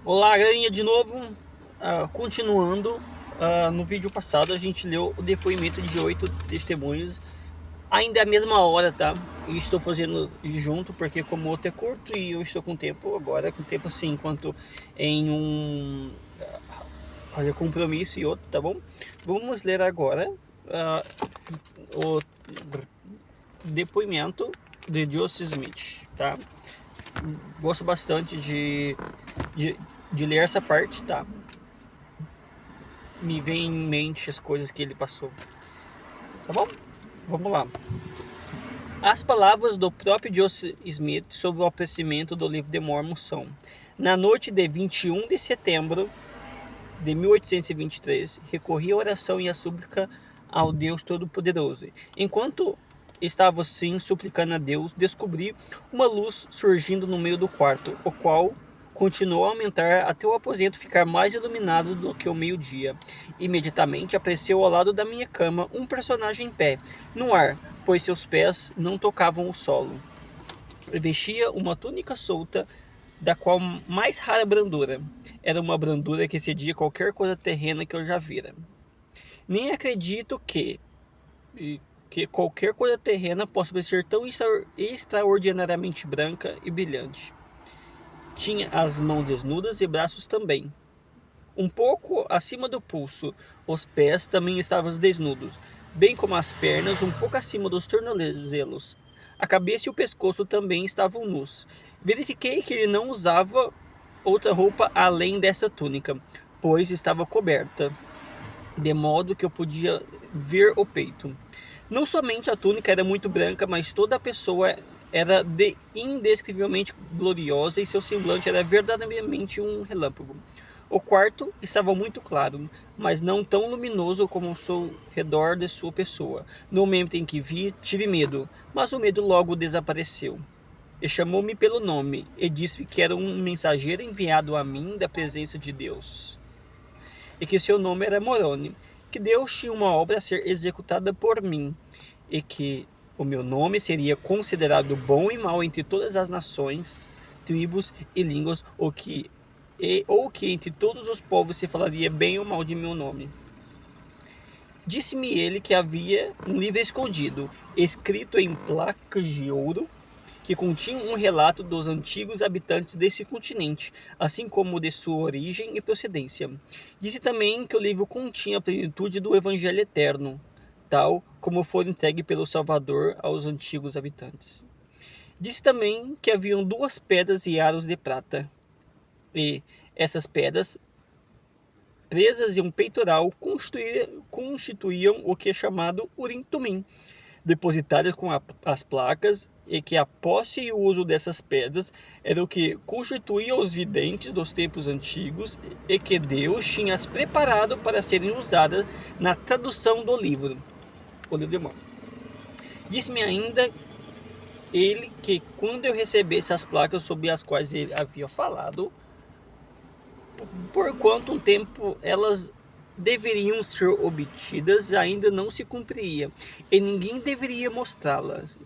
Olá, galerinha, de novo. Continuando, no vídeo passado a gente leu o depoimento de 8 testemunhas. Ainda é a mesma hora, tá? E estou fazendo junto porque como o outro é curto e eu estou com tempo agora, com tempo assim, enquanto em um fazer compromisso e outro, tá bom? Vamos ler agora o depoimento de Joseph Smith, tá? Gosto bastante de, de ler essa parte, tá? Me vem em mente as coisas que ele passou. Tá bom? Vamos lá. As palavras do próprio Joseph Smith sobre o aparecimento do livro de Mormon são: na noite de 21 de setembro de 1823, recorri à oração e à súplica ao Deus Todo-Poderoso. Enquanto estava assim suplicando a Deus, descobri uma luz surgindo no meio do quarto, o qual continuou a aumentar até o aposento ficar mais iluminado do que o meio-dia. Imediatamente apareceu ao lado da minha cama um personagem em pé, no ar, pois seus pés não tocavam o solo. Vestia uma túnica solta, da qual mais rara brandura. Era uma brandura que excedia qualquer coisa terrena que eu já vira. Nem acredito que qualquer coisa terrena possa ser tão extraordinariamente branca e brilhante. Tinha as mãos desnudas e braços também. Um pouco acima do pulso, os pés também estavam desnudos, bem como as pernas um pouco acima dos tornozelos. A cabeça e o pescoço também estavam nus. Verifiquei que ele não usava outra roupa além dessa túnica, pois estava coberta, de modo que eu podia ver o peito. Não somente a túnica era muito branca, mas toda a pessoa era indescrivelmente gloriosa e seu semblante era verdadeiramente um relâmpago. O quarto estava muito claro, mas não tão luminoso como ao redor de sua pessoa. No momento em que vi, tive medo, mas o medo logo desapareceu. E chamou-me pelo nome e disse que era um mensageiro enviado a mim da presença de Deus, e que seu nome era Moroni, que Deus tinha uma obra a ser executada por mim, e que o meu nome seria considerado bom e mau entre todas as nações, tribos e línguas, ou que entre todos os povos se falaria bem ou mal de meu nome. Disse-me ele que havia um livro escondido, escrito em placas de ouro, que continha um relato dos antigos habitantes desse continente, assim como de sua origem e procedência. Disse também que o livro continha a plenitude do Evangelho eterno, tal como foi entregue pelo Salvador aos antigos habitantes. Disse também que haviam 2 pedras e aros de prata, e essas pedras, presas em um peitoral, constituíam o que é chamado Urim Tumim, depositadas com as placas, e que a posse e o uso dessas pedras era o que constituía os videntes dos tempos antigos e que Deus tinha as preparado para serem usadas na tradução do livro, o livro de Mormon. Disse-me ainda ele que quando eu recebesse as placas sobre as quais ele havia falado, por quanto um tempo elas deveriam ser obtidas, ainda não se cumpria, e ninguém deveria mostrá-las,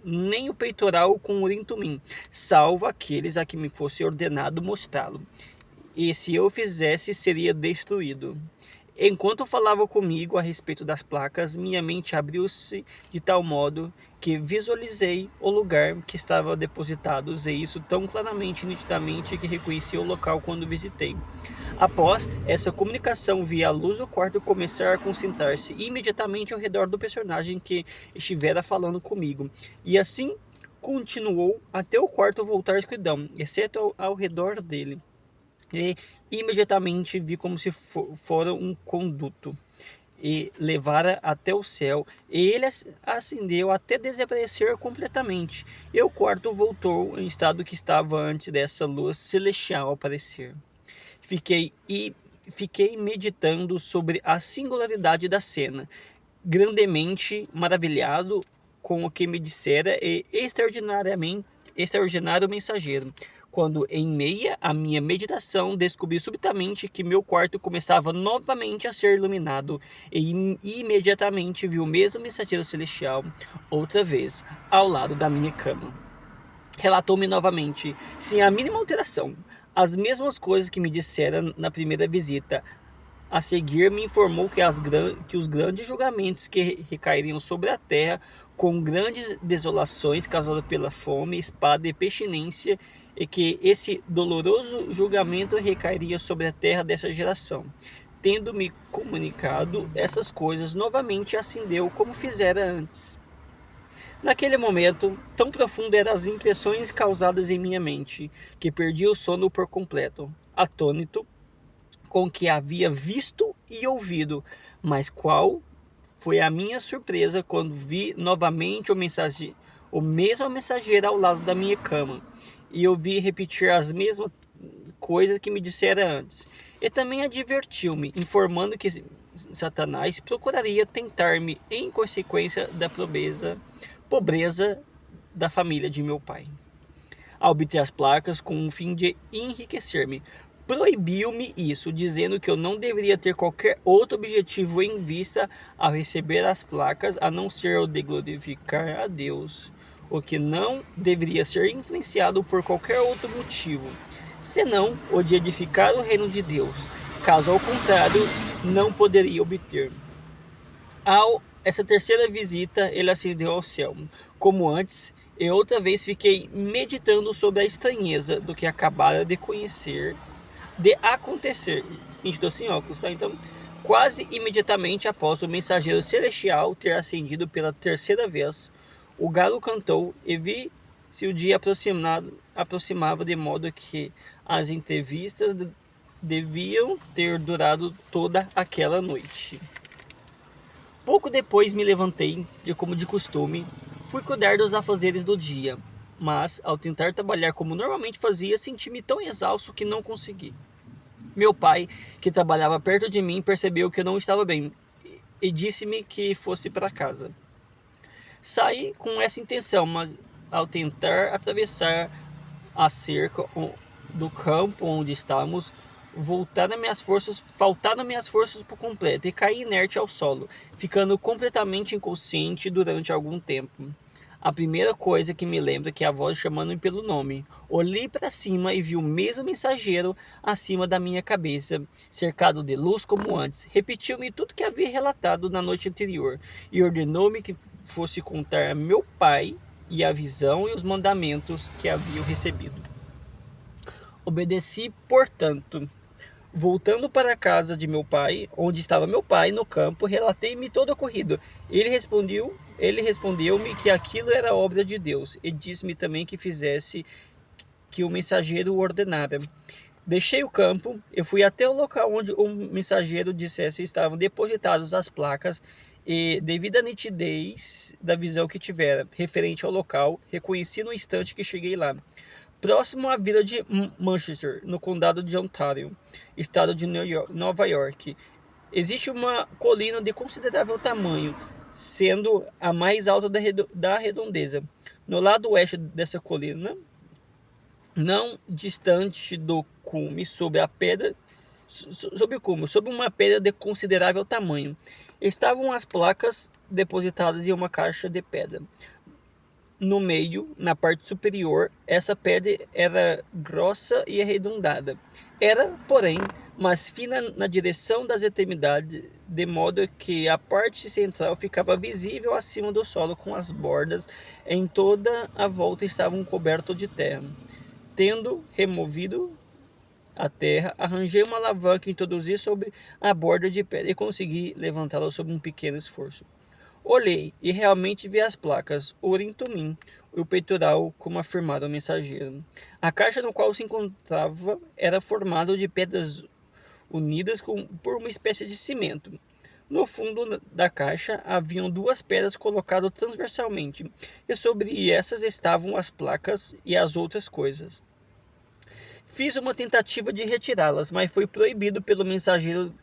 nem o peitoral com Urim Tumim, salvo aqueles a que me fosse ordenado mostrá-lo, e se eu fizesse, seria destruído. Enquanto falava comigo a respeito das placas, minha mente abriu-se de tal modo que visualizei o lugar que estavam depositados, e isso tão claramente e nitidamente que reconheci o local quando visitei. Após essa comunicação, vi a luz do quarto começar a concentrar-se imediatamente ao redor do personagem que estivera falando comigo, e assim continuou até o quarto voltar à escuridão, exceto ao redor dele. E imediatamente vi como se fora um conduto e levara até o céu, e ele acendeu até desaparecer completamente, e o quarto voltou em estado que estava antes dessa luz celestial aparecer. Fiquei meditando sobre a singularidade da cena, grandemente maravilhado com o que me dissera e extraordinário mensageiro, quando em meia a minha meditação descobri subitamente que meu quarto começava novamente a ser iluminado, e imediatamente vi o mesmo mensageiro celestial outra vez ao lado da minha cama. Relatou-me novamente, sem a mínima alteração, as mesmas coisas que me dissera na primeira visita. A seguir, me informou que os grandes julgamentos que recairiam sobre a terra, com grandes desolações causadas pela fome, espada e pestilência, e que esse doloroso julgamento recairia sobre a terra dessa geração. Tendo-me comunicado essas coisas, novamente acendeu como fizera antes. Naquele momento, tão profundo eram as impressões causadas em minha mente, que perdi o sono por completo, atônito com o que havia visto e ouvido. Mas qual foi a minha surpresa quando vi novamente o mesmo mensageiro ao lado da minha cama, e ouvi repetir as mesmas coisas que me dissera antes. E também advertiu-me, informando que Satanás procuraria tentar-me em consequência da pobreza da família de meu pai, a obter as placas com o fim de enriquecer-me. Proibiu-me isso, dizendo que eu não deveria ter qualquer outro objetivo em vista ao receber as placas, a não ser o de glorificar a Deus, o que não deveria ser influenciado por qualquer outro motivo, senão o de edificar o reino de Deus. Caso ao contrário, não poderia obter. Essa terceira visita, ele ascendeu ao céu. Como antes, eu outra vez fiquei meditando sobre a estranheza do que acabara de acontecer. Gente, estou sem óculos, tá? Então, quase imediatamente após o mensageiro celestial ter ascendido pela terceira vez, o galo cantou e vi se o dia aproximava, de modo que as entrevistas deviam ter durado toda aquela noite. Pouco depois me levantei e, como de costume, fui cuidar dos afazeres do dia, mas, ao tentar trabalhar como normalmente fazia, senti-me tão exausto que não consegui. Meu pai, que trabalhava perto de mim, percebeu que eu não estava bem e disse-me que fosse para casa. Saí com essa intenção, mas ao tentar atravessar a cerca do campo onde estávamos, faltaram minhas forças por completo e caí inerte ao solo, ficando completamente inconsciente durante algum tempo. A primeira coisa que me lembro é que a voz chamando-me pelo nome. Olhei para cima e vi o mesmo mensageiro acima da minha cabeça, cercado de luz como antes. Repetiu-me tudo que havia relatado na noite anterior e ordenou-me que fosse contar a meu pai e a visão e os mandamentos que haviam recebido. Obedeci, portanto. Voltando para a casa de meu pai, onde estava meu pai no campo, relatei-me todo o ocorrido. Ele respondeu-me que aquilo era obra de Deus e disse-me também que fizesse que o mensageiro ordenara. Deixei o campo e fui até o local onde o mensageiro dissesse estavam depositadas as placas e, devido à nitidez da visão que tivera referente ao local, reconheci no instante que cheguei lá. Próximo à vila de Manchester, no condado de Ontário, estado de Nova York, existe uma colina de considerável tamanho, sendo a mais alta da redondeza. No lado oeste dessa colina, não distante do cume, sobre uma pedra de considerável tamanho, estavam as placas depositadas em uma caixa de pedra. No meio, na parte superior, essa pedra era grossa e arredondada. Era, porém, mais fina na direção das extremidades, de modo que a parte central ficava visível acima do solo, com as bordas em toda a volta estavam cobertas de terra. Tendo removido a terra, arranjei uma alavanca e introduzi sobre a borda de pedra e consegui levantá-la sob um pequeno esforço. Olhei e realmente vi as placas Urim Tumim e o peitoral, como afirmado o mensageiro. A caixa no qual se encontrava era formada de pedras unidas por uma espécie de cimento. No fundo da caixa haviam duas pedras colocadas transversalmente, e sobre essas estavam as placas e as outras coisas. Fiz uma tentativa de retirá-las, mas foi proibido pelo mensageiro,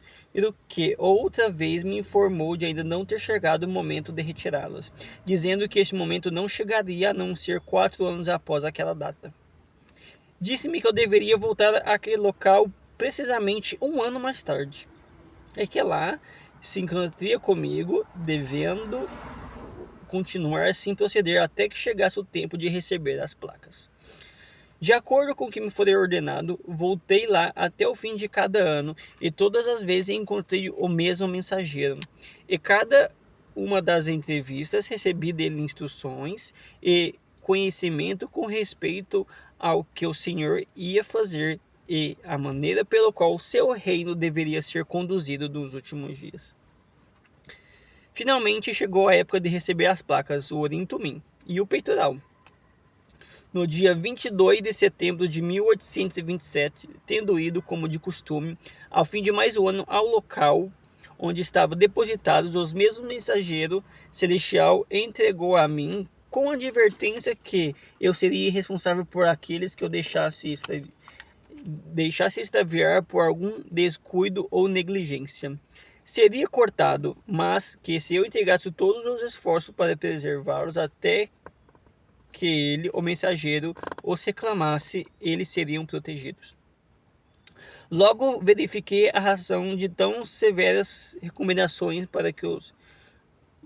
que outra vez me informou de ainda não ter chegado o momento de retirá-las, dizendo que este momento não chegaria a não ser 4 anos após aquela data. Disse-me que eu deveria voltar àquele local precisamente 1 ano mais tarde, e que lá se encontraria comigo, devendo continuar assim proceder até que chegasse o tempo de receber as placas. De acordo com o que me foi ordenado, voltei lá até o fim de cada ano e todas as vezes encontrei o mesmo mensageiro. E cada uma das entrevistas recebi dele instruções e conhecimento com respeito ao que o Senhor ia fazer e a maneira pela qual seu reino deveria ser conduzido nos últimos dias. Finalmente chegou a época de receber as placas, o Urim Tumim e o peitoral. No dia 22 de setembro de 1827, tendo ido, como de costume, ao fim de mais um ano ao local onde estavam depositados os mesmos mensageiros celestial, entregou a mim com a advertência que eu seria responsável por aqueles que eu deixasse extraviar por algum descuido ou negligência. Seria cortado, mas que se eu entregasse todos os esforços para preservá-los até que ele, o mensageiro, os reclamasse, eles seriam protegidos. Logo verifiquei a razão de tão severas recomendações para que os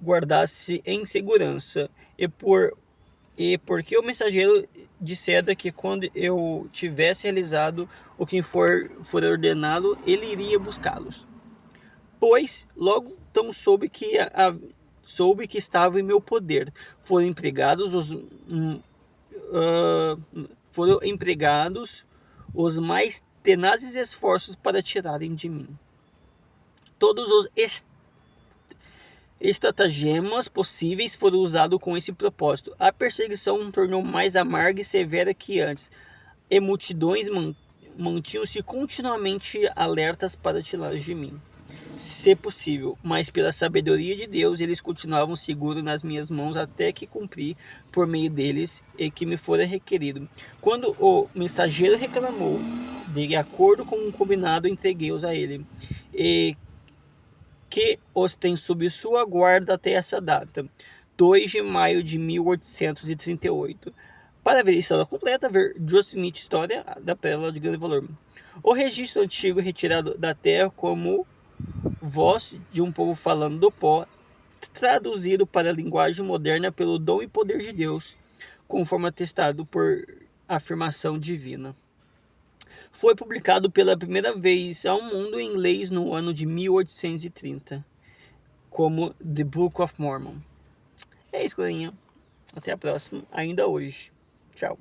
guardasse em segurança, e porque o mensageiro dissera que quando eu tivesse realizado o que for ordenado, ele iria buscá-los. Pois logo tão soube que estava em meu poder. Foram empregados os mais tenazes esforços para tirarem de mim todos os estratagemas possíveis foram usados com esse propósito. A perseguição tornou mais amarga e severa que antes, e multidões mantinham-se continuamente alertas para tirá-los de mim, se possível, mas pela sabedoria de Deus eles continuavam seguros nas minhas mãos até que cumpri por meio deles e que me fora requerido. Quando o mensageiro reclamou, de acordo com o combinado, entreguei-os a ele, e que os tem sob sua guarda até essa data, 2 de maio de 1838. Para ver a história completa, ver Joseph Smith, História da Pérola de Grande Valor. O registro antigo retirado da terra como voz de um povo falando do pó, traduzido para a linguagem moderna pelo dom e poder de Deus, conforme atestado por afirmação divina. Foi publicado pela primeira vez ao mundo em inglês no ano de 1830, como The Book of Mormon. É isso, galerinha. Até a próxima, ainda hoje. Tchau.